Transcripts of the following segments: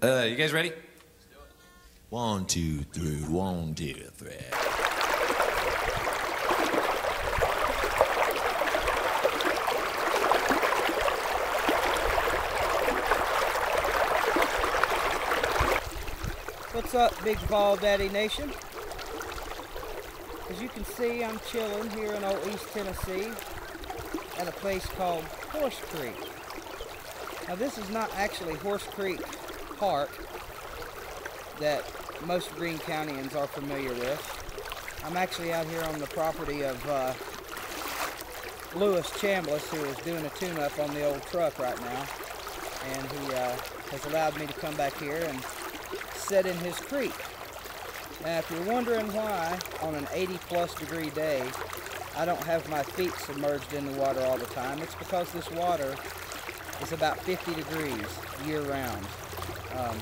You guys ready? 1, 2, 3, 1, 2, 3. What's up, Big Ball Daddy Nation? As you can see, I'm chilling here in old East Tennessee at a place called Horse Creek. Now this is not actually Horse Creek Park that most Greene Countyans are familiar with. I'm actually out here on the property of Lewis Chambliss, who is doing a tune-up on the old truck right now. And he has allowed me to come back here and sit in his creek. Now if you're wondering why on an 80+ degree day I don't have my feet submerged in the water all the time, it's because this water is about 50 degrees year round. I'm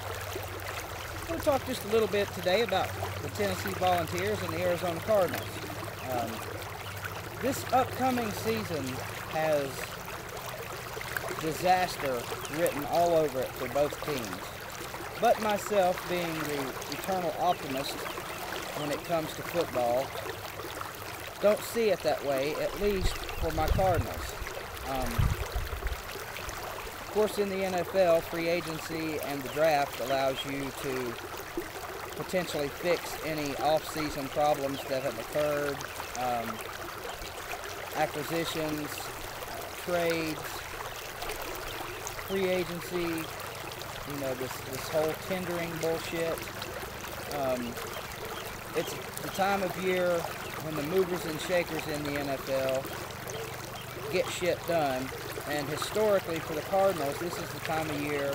going to talk just a little bit today about the Tennessee Volunteers and the Arizona Cardinals. This upcoming season has disaster written all over it for both teams. But myself, being the eternal optimist when it comes to football, don't see it that way, at least for my Cardinals. Of course, in the NFL, free agency and the draft allows you to potentially fix any off-season problems that have occurred, acquisitions, trades, free agency, you know, this whole tendering bullshit. It's the time of year when the movers and shakers in the NFL get shit done, and historically for the Cardinals, this is the time of year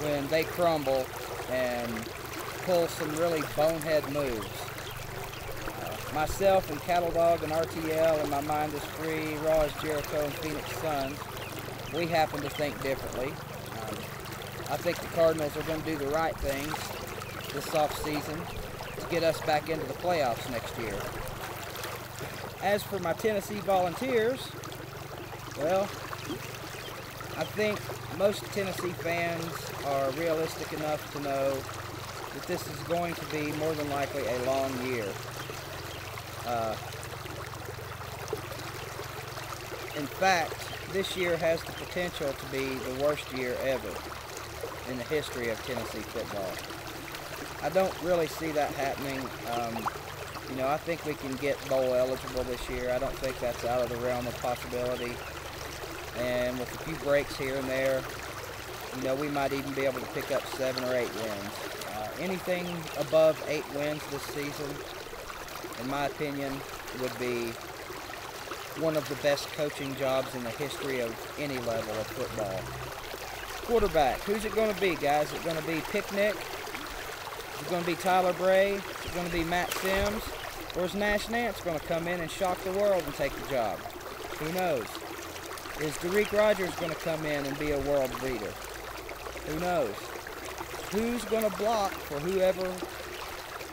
when they crumble and pull some really bonehead moves. Myself and Cattle Dog and RTL and My Mind is Free, Raw as Jericho and Phoenix Suns, we happen to think differently. I think the Cardinals are going to do the right things this offseason to get us back into the playoffs next year. As for my Tennessee Volunteers, well, I think most Tennessee fans are realistic enough to know that this is going to be more than likely a long year. In fact, this year has the potential to be the worst year ever in the history of Tennessee football. I don't really see that happening. You know, I think we can get bowl eligible this year. I don't think that's out of the realm of possibility. And with a few breaks here and there, you know, we might even be able to pick up 7 or 8 wins. Anything above 8 wins this season, in my opinion, would be one of the best coaching jobs in the history of any level of football. Quarterback, who's it going to be, guys? Is it going to be Picnic? Is it going to be Tyler Bray? Is it going to be Matt Sims? Or is Nash Nance going to come in and shock the world and take the job? Who knows? Is Derek Rogers going to come in and be a world beater? Who knows? Who's going to block for whoever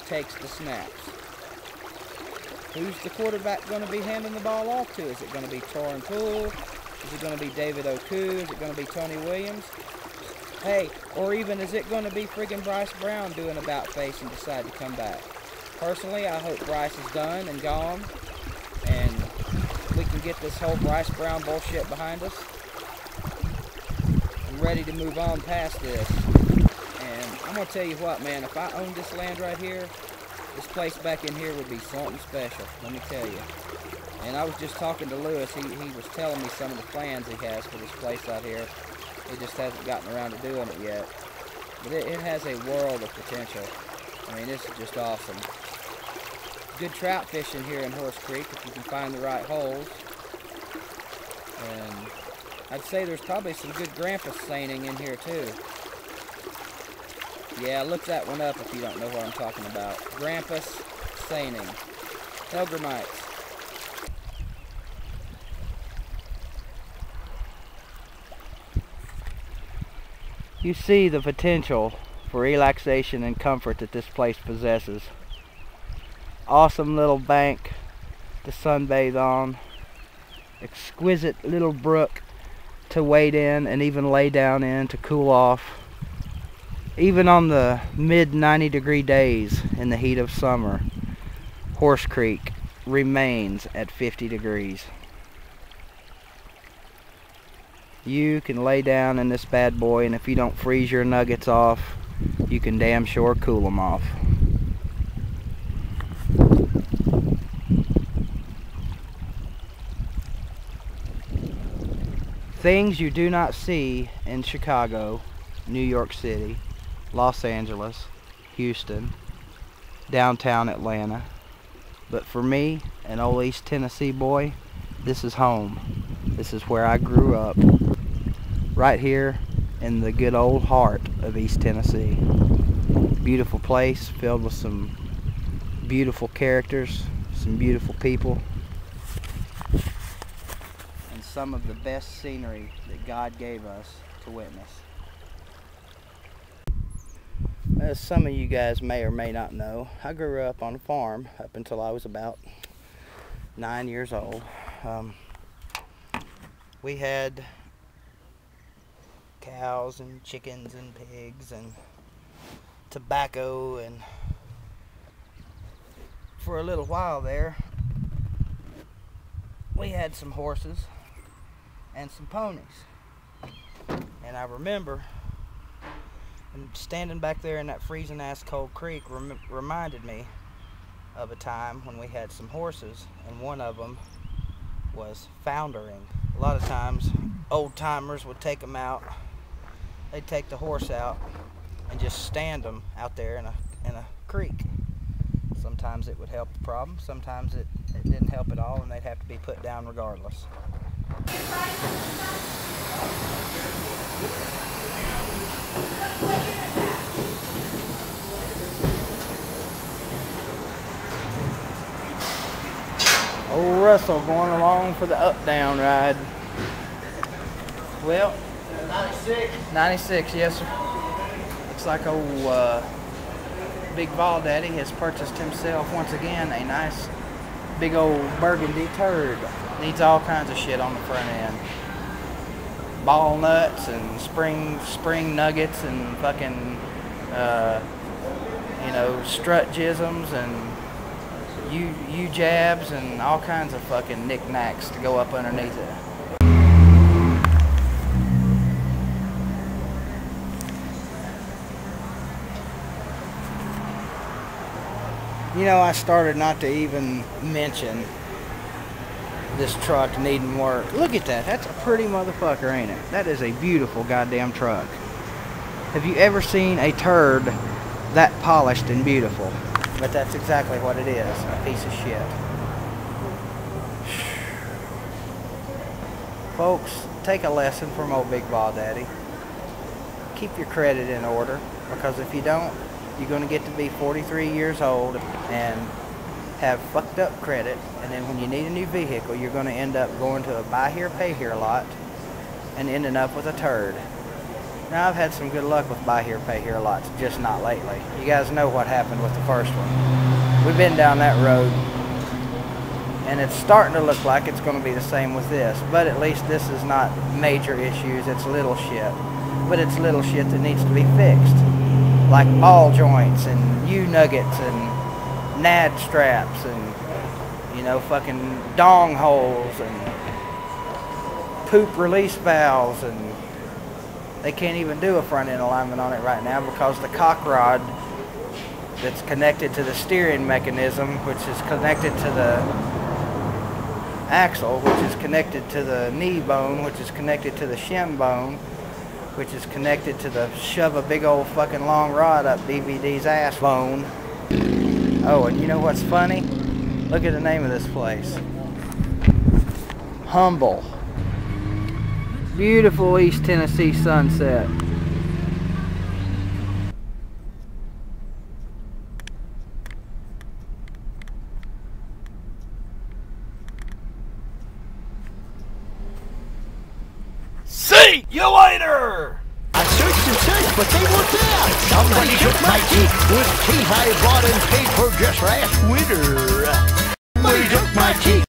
takes the snaps? Who's the quarterback going to be handing the ball off to? Is it going to be Torrin Poole? Is it going to be David Oku? Is it going to be Tony Williams? Hey, or even is it going to be friggin' Bryce Brown doing about face and decide to come back? Personally, I hope Bryce is done and gone, and we can get this whole Bryce Brown bullshit behind us. I'm ready to move on past this. And I'm going to tell you what, man, if I owned this land right here, this place back in here would be something special, let me tell you. And I was just talking to Lewis. He was telling me some of the plans he has for this place out here. He just hasn't gotten around to doing it yet. But it has a world of potential. I mean, this is just awesome. Good trout fishing here in Horse Creek if you can find the right holes. And I'd say there's probably some good grampus seining in here too. Yeah, look that one up if you don't know what I'm talking about. Grampus seining. Helgramites. You see the potential for relaxation and comfort that this place possesses. Awesome little bank to sunbathe on. Exquisite little brook to wade in and even lay down in to cool off. Even on the mid 90-degree days in the heat of summer, Horse Creek remains at 50 degrees. You can lay down in this bad boy, and if you don't freeze your nuggets off, you can damn sure cool them off. Things you do not see in Chicago, New York City, Los Angeles, Houston, downtown Atlanta. But for me, an old East Tennessee boy, this is home. This is where I grew up. Right here in the good old heart of East Tennessee. Beautiful place filled with some beautiful characters, some beautiful people, and some of the best scenery that God gave us to witness. As some of you guys may or may not know, I grew up on a farm up until I was about 9 years old. We had cows and chickens and pigs and tobacco, and for a little while there we had some horses and some ponies. And I remember standing back there in that freezing ass cold creek reminded me of a time when we had some horses and one of them was foundering. A lot of times old timers would take them out. They'd take the horse out and just stand them out there in a creek. Sometimes it would help the problem, sometimes it didn't help at all, and they'd have to be put down regardless. Old Russell going along for the up-down ride. Well, 96, yes sir. Looks like old Big Ball Daddy has purchased himself once again a nice big old burgundy turd. Needs all kinds of shit on the front end. Ball nuts and spring nuggets and fucking strut jisms and U-jabs and all kinds of fucking knickknacks to go up underneath it. You know, I started not to even mention this truck needing work. Look at that. That's a pretty motherfucker, ain't it? That is a beautiful goddamn truck. Have you ever seen a turd that polished and beautiful? But that's exactly what it is. A piece of shit. Folks, take a lesson from old Big Ball Daddy. Keep your credit in order, because if you don't, you're going to get to be 43 years old and have fucked up credit, and then when you need a new vehicle, you're going to end up going to a buy here, pay here lot and ending up with a turd. Now, I've had some good luck with buy here, pay here lots, just not lately. You guys know what happened with the first one. We've been down that road, and it's starting to look like it's going to be the same with this, but at least this is not major issues, it's little shit. But it's little shit that needs to be fixed, like ball joints and U-nuggets and nad straps and, you know, fucking dong holes and poop release valves, and they can't even do a front end alignment on it right now because the cock rod that's connected to the steering mechanism, which is connected to the axle, which is connected to the knee bone, which is connected to the shin bone, which is connected to the shove a big old fucking long rod up DVD's ass bone. Oh, and you know what's funny? Look at the name of this place. Humble. Beautiful East Tennessee sunset. See you later! I searched and searched, but they weren't there. Somebody took my teeth with teeth I bought and paid for just last winter. Somebody took my teeth.